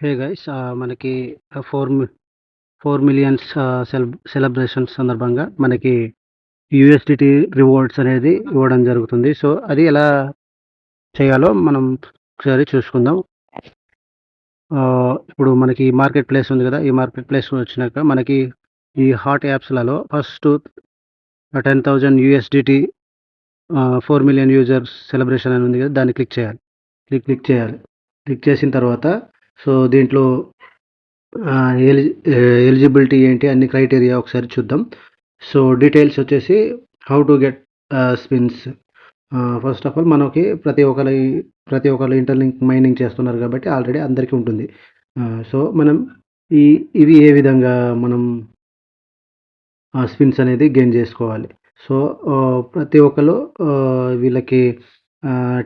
Hey guys మనకి 4 millions celebrations సందర్భంగా మనకి యూఎస్డిటీ రివార్డ్స్ అనేది ఇవ్వడం జరుగుతుంది. సో అది ఎలా చేయాలో మనం ఒకసారి చూసుకుందాం. ఇప్పుడు మనకి మార్కెట్ ప్లేస్ ఉంది కదా, ఈ మార్కెట్ ప్లేస్ వచ్చినాక మనకి ఈ హాట్ యాప్స్లలో first 10,000 USDT 4 million users celebration అని ఉంది కదా, దాన్ని క్లిక్ చేయాలి. క్లిక్ చేసిన తర్వాత సో దీంట్లో ఎలిజిబిలిటీ ఏంటి అన్ని క్రైటీరియా ఒకసారి చూద్దాం. సో డీటెయిల్స్ వచ్చేసి how to get spins. First of all మనకి ప్రతి ఒక్కరు ఇంటర్లింక్ మైనింగ్ చేస్తున్నారు కాబట్టి ఆల్రెడీ అందరికీ ఉంటుంది. సో మనం ఇవి ఏ విధంగా మనం స్పిన్స్ అనేది గెయిన్ చేసుకోవాలి. సో ప్రతి ఒక్కరు వీళ్ళకి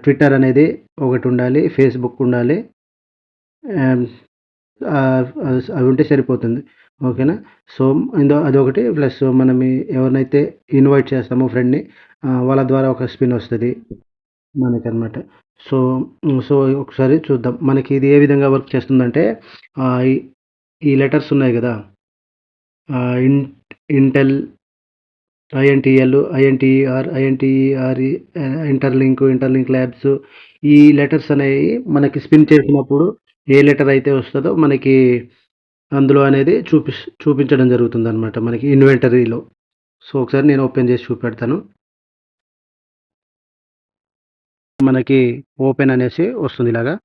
ట్విట్టర్ అనేది ఒకటి ఉండాలి, ఫేస్బుక్ ఉండాలి, అవి ఉంటే సరిపోతుంది. ఓకేనా. సో అదొకటి ప్లస్ మనం ఎవరినైతే ఇన్వైట్ చేస్తామో ఫ్రెండ్ని, వాళ్ళ ద్వారా ఒక స్పిన్ వస్తుంది మనకనమాట. సో సో ఒకసారి చూద్దాం మనకి ఇది ఏ విధంగా వర్క్ చేస్తుందంటే, ఈ లెటర్స్ ఉన్నాయి కదా, ఇంటెల్, ఐఎన్టీఎల్, ఐఎన్టీఆర్, ఇంటర్లింక్ ల్యాబ్స్, ఈ లెటర్స్ అనేవి మనకి స్పిన్ చేసినప్పుడు ఏ లెటర్ అయితే వస్తుందో మనకి అందులో అనేది చూపించడం జరుగుతుంది అనమాట మనకి ఇన్వెంటరీలో. సో ఒకసారి నేను ఓపెన్ చేసి చూపెడతాను. మనకి ఓపెన్ అనేసి వస్తుంది ఇలాగా.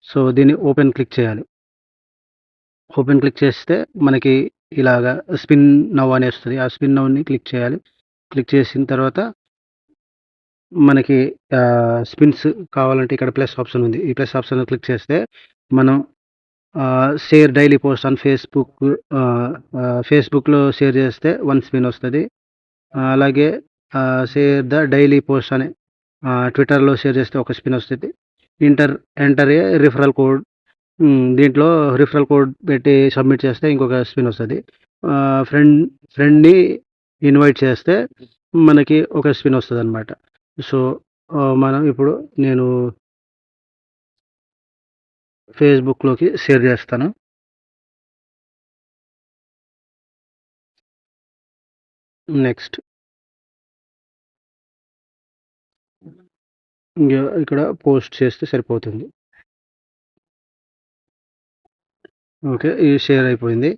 సో దీన్ని ఓపెన్ క్లిక్ చేయాలి. ఓపెన్ క్లిక్ చేస్తే మనకి ఇలాగా స్పిన్ నవ్ అని వస్తుంది. ఆ స్పిన్ నవ్ని క్లిక్ చేయాలి. క్లిక్ చేసిన తర్వాత మనకి స్పిన్స్ కావాలంటే ఇక్కడ ప్లస్ ఆప్షన్ ఉంది. ఈ ప్లస్ ఆప్షన్ క్లిక్ చేస్తే మనం షేర్ డైలీ పోస్ట్ ఆన్ ఫేస్బుక్లో షేర్ చేస్తే 1 స్పిన్ వస్తుంది. అలాగే షేర్ ద డైలీ పోస్ట్ అని ట్విట్టర్లో షేర్ చేస్తే ఒక స్పిన్ వస్తుంది. ఎంటర్ ఏ రిఫరల్ కోడ్, దీంట్లో రిఫరల్ కోడ్ పెట్టి సబ్మిట్ చేస్తే ఇంకొక స్పిన్ వస్తుంది. ఫ్రెండ్ని ఇన్వైట్ చేస్తే మనకి ఒక స్పిన్ వస్తుంది అనమాట. సో మనం ఇప్పుడు నేను ఫేస్బుక్లోకి షేర్ చేస్తాను. నెక్స్ట్ ఇక్కడ పోస్ట్ చేస్తే సరిపోతుంది. ఓకే, ఇది షేర్ అయిపోయింది.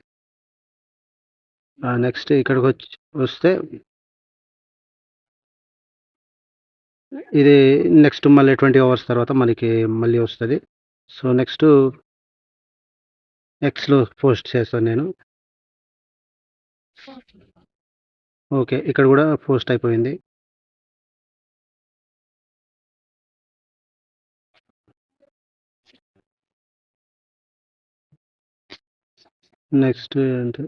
నెక్స్ట్ ఇక్కడికి వస్తే ఇది నెక్స్ట్ మళ్ళీ 20 అవర్స్ తర్వాత మనకి మళ్ళీ వస్తుంది. సో నెక్స్ట్ ఎక్స్లో పోస్ట్ చేస్తాను నేను. ఓకే, ఇక్కడ కూడా పోస్ట్ అయిపోయింది. నెక్స్ట్ అంటే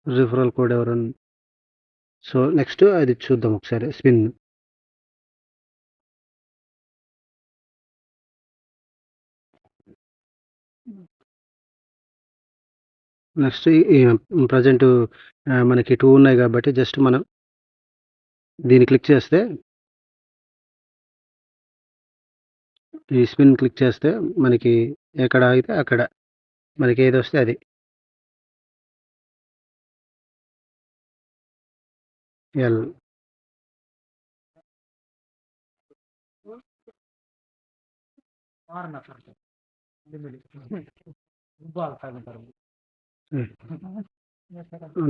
రిఫరల్ కోడ్ ఎవరన్నా. సో నెక్స్ట్ అది చూద్దాం ఒకసారి స్పిన్. నెక్స్ట్ ప్రజెంట్ మనకి 2 ఉన్నాయి కాబట్టి జస్ట్ మనం దీన్ని క్లిక్ చేస్తే, ఈ స్పిన్ క్లిక్ చేస్తే మనకి ఎక్కడ అయితే అక్కడ మనకి ఏది వస్తే అది. ఎల్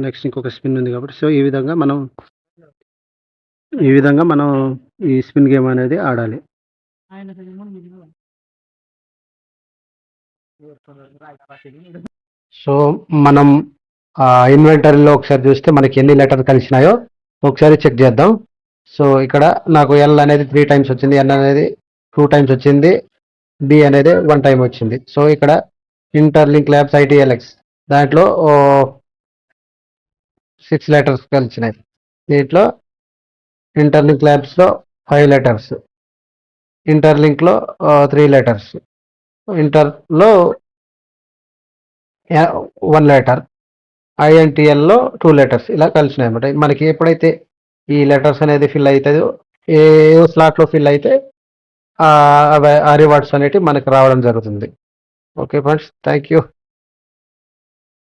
నెక్స్ట్ ఇంకొక స్పిన్ ఉంది కాబట్టి సో ఈ విధంగా మనం ఈ స్పిన్ గేమ్ అనేది ఆడాలి. సో మనం ఇన్వెంటరీలో ఒకసారి చూస్తే మనకి ఎన్ని లెటర్ కలిసినాయో ఒకసారి చెక్ చేద్దాం. సో ఇక్కడ నాకు ఎల్ అనేది 3 టైమ్స్ వచ్చింది, ఎన్ అనేది 2 టైమ్స్ వచ్చింది, బి అనేది 1 టైం వచ్చింది. సో ఇక్కడ ఇంటర్లింక్ ల్యాబ్స్ ఐటీఎల్ఎక్స్ దాంట్లో 6 లెటర్స్ కలిసినాయి. దీంట్లో ఇంటర్లింక్ ల్యాబ్స్లో 5 లెటర్స్, ఇంటర్లింక్లో 3 లెటర్స్, ఇంటర్లో 1 లెటర్, ఐఎన్టీఎల్లో 2 లెటర్స్ ఇలా కలిసినాయి అన్నమాట. మనకి ఎప్పుడైతే ఈ లెటర్స్ అనేది ఫిల్ అవుతుందో, ఏ స్లాట్లో ఫిల్ అయితే ఆ రివార్డ్స్ అనేటివి మనకు రావడం జరుగుతుంది. Okay friends. Thank you.